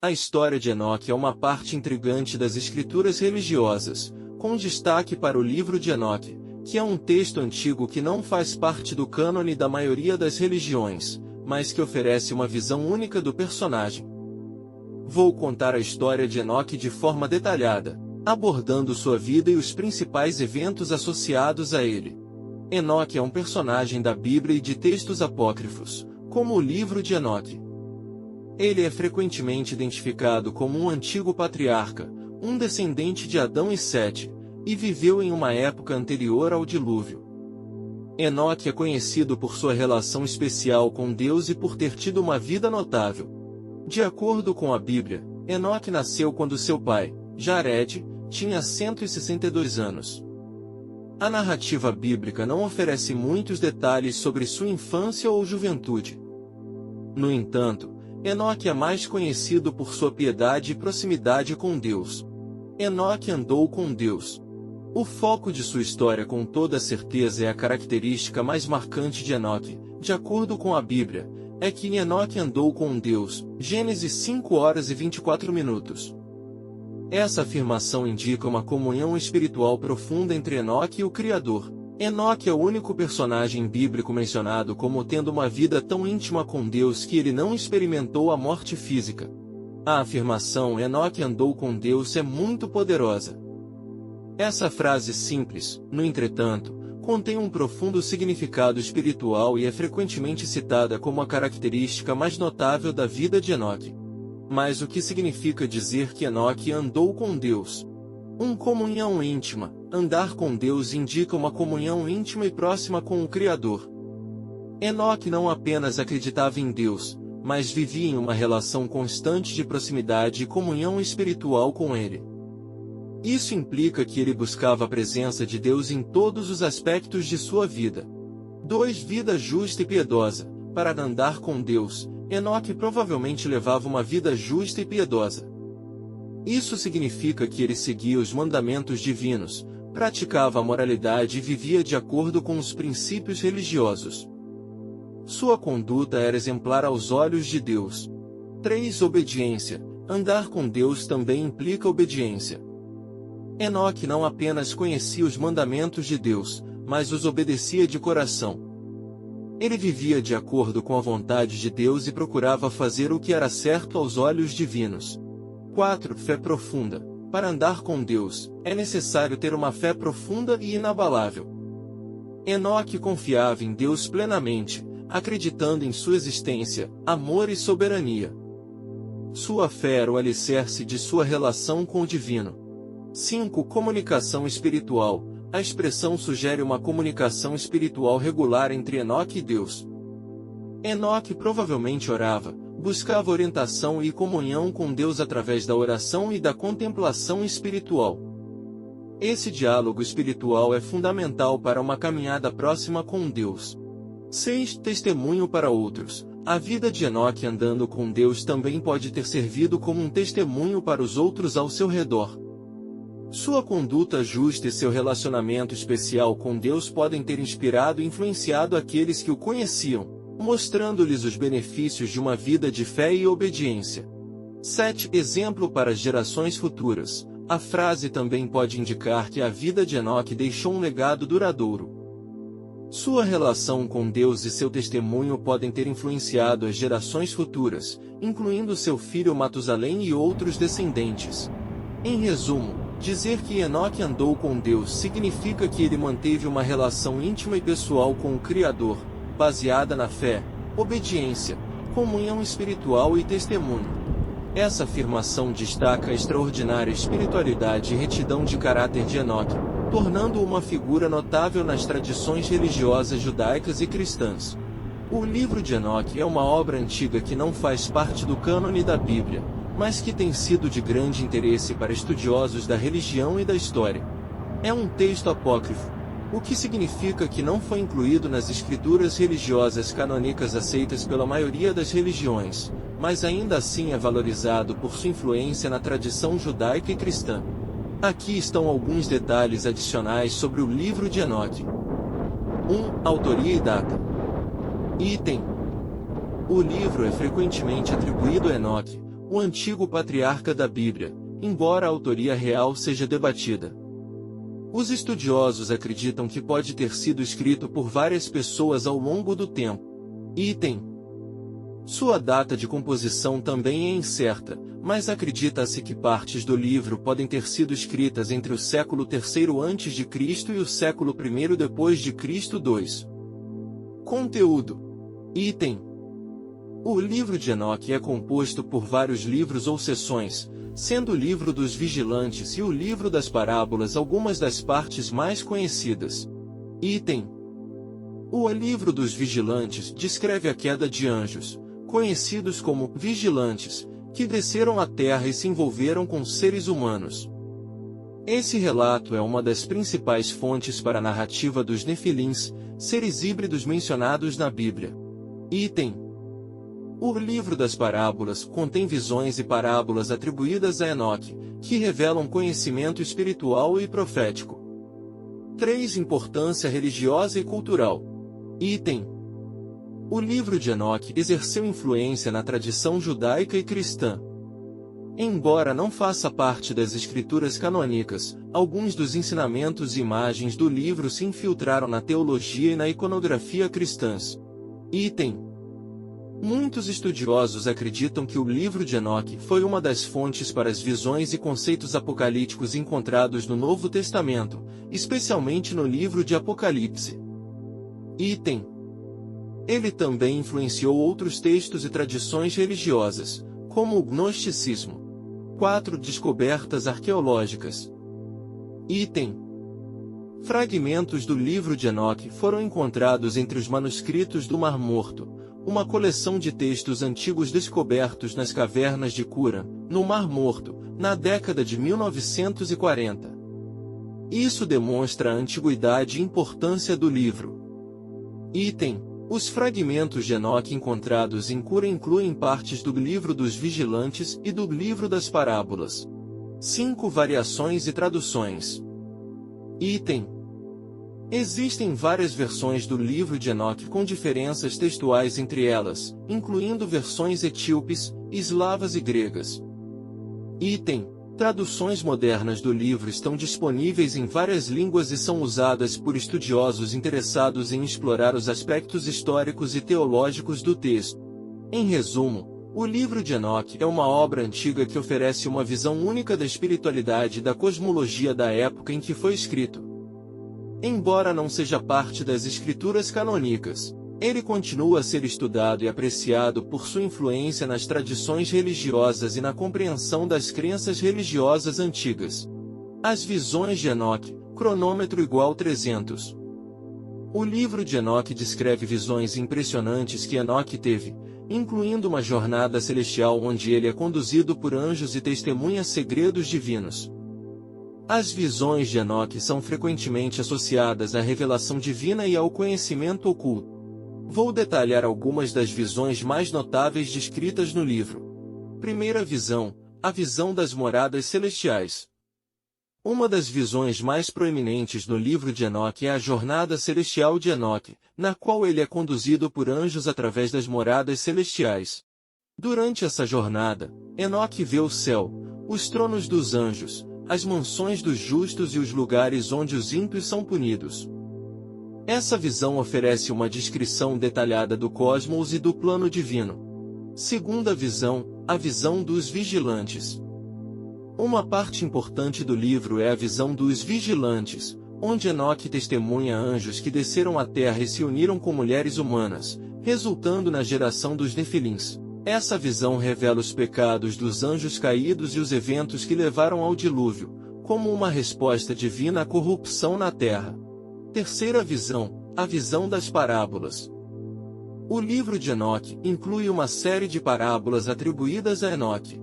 A história de Enoque é uma parte intrigante das escrituras religiosas, com destaque para o livro de Enoque, que é um texto antigo que não faz parte do cânone da maioria das religiões, mas que oferece uma visão única do personagem. Vou contar a história de Enoque de forma detalhada, abordando sua vida e os principais eventos associados a ele. Enoque é um personagem da Bíblia e de textos apócrifos, como o livro de Enoque. Ele é frequentemente identificado como um antigo patriarca, um descendente de Adão e Sete, e viveu em uma época anterior ao dilúvio. Enoque é conhecido por sua relação especial com Deus e por ter tido uma vida notável. De acordo com a Bíblia, Enoque nasceu quando seu pai, Jared, tinha 162 anos. A narrativa bíblica não oferece muitos detalhes sobre sua infância ou juventude. No entanto, Enoque é mais conhecido por sua piedade e proximidade com Deus. Enoque andou com Deus. O foco de sua história com toda certeza é a característica mais marcante de Enoque, de acordo com a Bíblia, é que Enoque andou com Deus, Gênesis 5 horas e 24 minutos. Essa afirmação indica uma comunhão espiritual profunda entre Enoque e o Criador. Enoque é o único personagem bíblico mencionado como tendo uma vida tão íntima com Deus que ele não experimentou a morte física. A afirmação Enoque andou com Deus é muito poderosa. Essa frase simples, no entretanto, contém um profundo significado espiritual e é frequentemente citada como a característica mais notável da vida de Enoque. Mas o que significa dizer que Enoque andou com Deus? Uma comunhão íntima. Andar com Deus indica uma comunhão íntima e próxima com o Criador. Enoque não apenas acreditava em Deus, mas vivia em uma relação constante de proximidade e comunhão espiritual com Ele. Isso implica que ele buscava a presença de Deus em todos os aspectos de sua vida. 2. Vida justa e piedosa. Para andar com Deus, Enoque provavelmente levava uma vida justa e piedosa. Isso significa que ele seguia os mandamentos divinos, praticava a moralidade e vivia de acordo com os princípios religiosos. Sua conduta era exemplar aos olhos de Deus. 3. Obediência. Andar com Deus também implica obediência. Enoque não apenas conhecia os mandamentos de Deus, mas os obedecia de coração. Ele vivia de acordo com a vontade de Deus e procurava fazer o que era certo aos olhos divinos. 4. Fé profunda. Para andar com Deus, é necessário ter uma fé profunda e inabalável. Enoque confiava em Deus plenamente, acreditando em sua existência, amor e soberania. Sua fé era o alicerce de sua relação com o divino. 5. Comunicação espiritual. A expressão sugere uma comunicação espiritual regular entre Enoque e Deus. Enoque provavelmente orava, buscava orientação e comunhão com Deus através da oração e da contemplação espiritual. Esse diálogo espiritual é fundamental para uma caminhada próxima com Deus. 6. Testemunho para outros. A vida de Enoque andando com Deus também pode ter servido como um testemunho para os outros ao seu redor. Sua conduta justa e seu relacionamento especial com Deus podem ter inspirado e influenciado aqueles que o conheciam, mostrando-lhes os benefícios de uma vida de fé e obediência. 7. Exemplo para as gerações futuras. A frase também pode indicar que a vida de Enoque deixou um legado duradouro. Sua relação com Deus e seu testemunho podem ter influenciado as gerações futuras, incluindo seu filho Matusalém e outros descendentes. Em resumo, dizer que Enoque andou com Deus significa que ele manteve uma relação íntima e pessoal com o Criador, baseada na fé, obediência, comunhão espiritual e testemunho. Essa afirmação destaca a extraordinária espiritualidade e retidão de caráter de Enoque, tornando-o uma figura notável nas tradições religiosas judaicas e cristãs. O livro de Enoque é uma obra antiga que não faz parte do cânone da Bíblia, mas que tem sido de grande interesse para estudiosos da religião e da história. É um texto apócrifo, o que significa que não foi incluído nas escrituras religiosas canônicas aceitas pela maioria das religiões, mas ainda assim é valorizado por sua influência na tradição judaica e cristã. Aqui estão alguns detalhes adicionais sobre o livro de Enoque. 1. Autoria e data. Item. O livro é frequentemente atribuído a Enoque, o antigo patriarca da Bíblia, embora a autoria real seja debatida. Os estudiosos acreditam que pode ter sido escrito por várias pessoas ao longo do tempo. Item. Sua data de composição também é incerta, mas acredita-se que partes do livro podem ter sido escritas entre o século III a.C. e o século I d.C. 2. Conteúdo. Item. O livro de Enoque é composto por vários livros ou seções, sendo o livro dos vigilantes e o livro das parábolas algumas das partes mais conhecidas. Item. O livro dos vigilantes descreve a queda de anjos, conhecidos como vigilantes, que desceram à terra e se envolveram com seres humanos. Esse relato é uma das principais fontes para a narrativa dos Nefilins, seres híbridos mencionados na Bíblia. Item. O livro das parábolas contém visões e parábolas atribuídas a Enoque, que revelam conhecimento espiritual e profético. 3. Importância religiosa e cultural. Item. O livro de Enoque exerceu influência na tradição judaica e cristã. Embora não faça parte das escrituras canônicas, alguns dos ensinamentos e imagens do livro se infiltraram na teologia e na iconografia cristãs. Item. Muitos estudiosos acreditam que o livro de Enoque foi uma das fontes para as visões e conceitos apocalípticos encontrados no Novo Testamento, especialmente no livro de Apocalipse. Item. Ele também influenciou outros textos e tradições religiosas, como o gnosticismo. 4. Descobertas arqueológicas. Item. Fragmentos do livro de Enoque foram encontrados entre os manuscritos do Mar Morto, uma coleção de textos antigos descobertos nas cavernas de Qumran, no Mar Morto, na década de 1940. Isso demonstra a antiguidade e importância do livro. Item. Os fragmentos de Enoque encontrados em Qumran incluem partes do livro dos vigilantes e do livro das parábolas. 5. Variações e traduções. Item. Existem várias versões do livro de Enoque com diferenças textuais entre elas, incluindo versões etíopes, eslavas e gregas. Item. Traduções modernas do livro estão disponíveis em várias línguas e são usadas por estudiosos interessados em explorar os aspectos históricos e teológicos do texto. Em resumo, o livro de Enoque é uma obra antiga que oferece uma visão única da espiritualidade e da cosmologia da época em que foi escrito. Embora não seja parte das escrituras canônicas, ele continua a ser estudado e apreciado por sua influência nas tradições religiosas e na compreensão das crenças religiosas antigas. As visões de Enoque, cronômetro igual 300. O livro de Enoque descreve visões impressionantes que Enoque teve, incluindo uma jornada celestial onde ele é conduzido por anjos e testemunha segredos divinos. As visões de Enoque são frequentemente associadas à revelação divina e ao conhecimento oculto. Vou detalhar algumas das visões mais notáveis descritas no livro. Primeira visão, a visão das moradas celestiais. Uma das visões mais proeminentes no livro de Enoque é a jornada celestial de Enoque, na qual ele é conduzido por anjos através das moradas celestiais. Durante essa jornada, Enoque vê o céu, os tronos dos anjos, as mansões dos justos e os lugares onde os ímpios são punidos. Essa visão oferece uma descrição detalhada do cosmos e do plano divino. Segunda visão, a visão dos vigilantes. Uma parte importante do livro é a visão dos vigilantes, onde Enoque testemunha anjos que desceram à terra e se uniram com mulheres humanas, resultando na geração dos Nefilins. Essa visão revela os pecados dos anjos caídos e os eventos que levaram ao dilúvio, como uma resposta divina à corrupção na terra. Terceira visão, a visão das parábolas. O livro de Enoque inclui uma série de parábolas atribuídas a Enoque.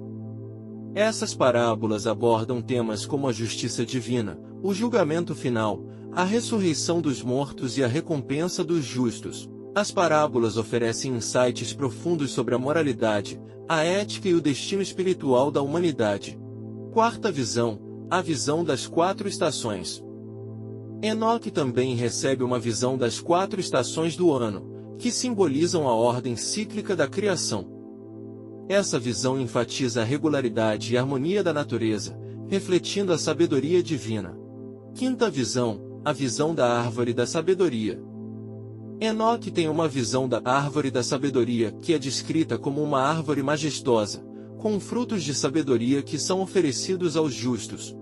Essas parábolas abordam temas como a justiça divina, o julgamento final, a ressurreição dos mortos e a recompensa dos justos. As parábolas oferecem insights profundos sobre a moralidade, a ética e o destino espiritual da humanidade. Quarta visão, a visão das 4 estações. Enoque também recebe uma visão das 4 estações do ano, que simbolizam a ordem cíclica da criação. Essa visão enfatiza a regularidade e harmonia da natureza, refletindo a sabedoria divina. Quinta visão, a visão da árvore da sabedoria. Enoque tem uma visão da árvore da sabedoria que é descrita como uma árvore majestosa, com frutos de sabedoria que são oferecidos aos justos.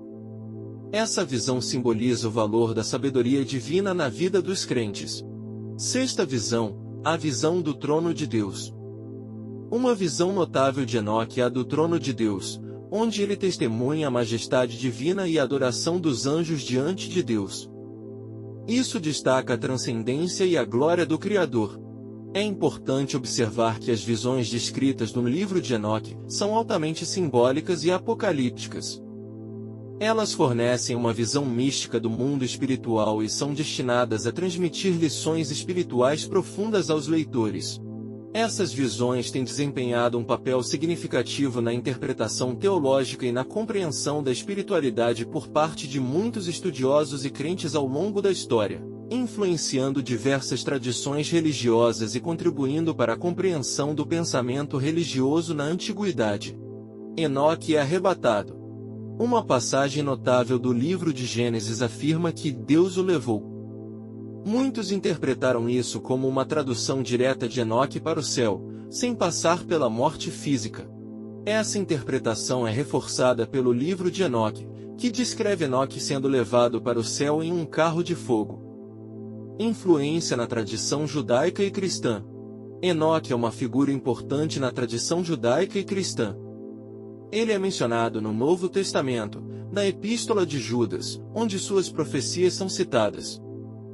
Essa visão simboliza o valor da sabedoria divina na vida dos crentes. Sexta visão, a visão do trono de Deus. Uma visão notável de Enoque é a do trono de Deus, onde ele testemunha a majestade divina e a adoração dos anjos diante de Deus. Isso destaca a transcendência e a glória do Criador. É importante observar que as visões descritas no livro de Enoque são altamente simbólicas e apocalípticas. Elas fornecem uma visão mística do mundo espiritual e são destinadas a transmitir lições espirituais profundas aos leitores. Essas visões têm desempenhado um papel significativo na interpretação teológica e na compreensão da espiritualidade por parte de muitos estudiosos e crentes ao longo da história, influenciando diversas tradições religiosas e contribuindo para a compreensão do pensamento religioso na antiguidade. Enoque é arrebatado. Uma passagem notável do livro de Gênesis afirma que Deus o levou. Muitos interpretaram isso como uma tradução direta de Enoque para o céu, sem passar pela morte física. Essa interpretação é reforçada pelo livro de Enoque, que descreve Enoque sendo levado para o céu em um carro de fogo. Influência na tradição judaica e cristã. Enoque é uma figura importante na tradição judaica e cristã. Ele é mencionado no Novo Testamento, na Epístola de Judas, onde suas profecias são citadas.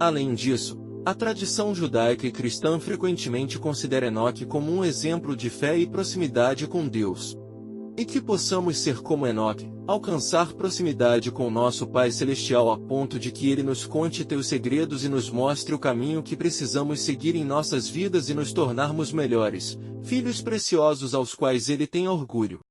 Além disso, a tradição judaica e cristã frequentemente considera Enoque como um exemplo de fé e proximidade com Deus. E que possamos ser como Enoque, alcançar proximidade com nosso Pai Celestial a ponto de que Ele nos conte teus segredos e nos mostre o caminho que precisamos seguir em nossas vidas e nos tornarmos melhores, filhos preciosos aos quais Ele tem orgulho.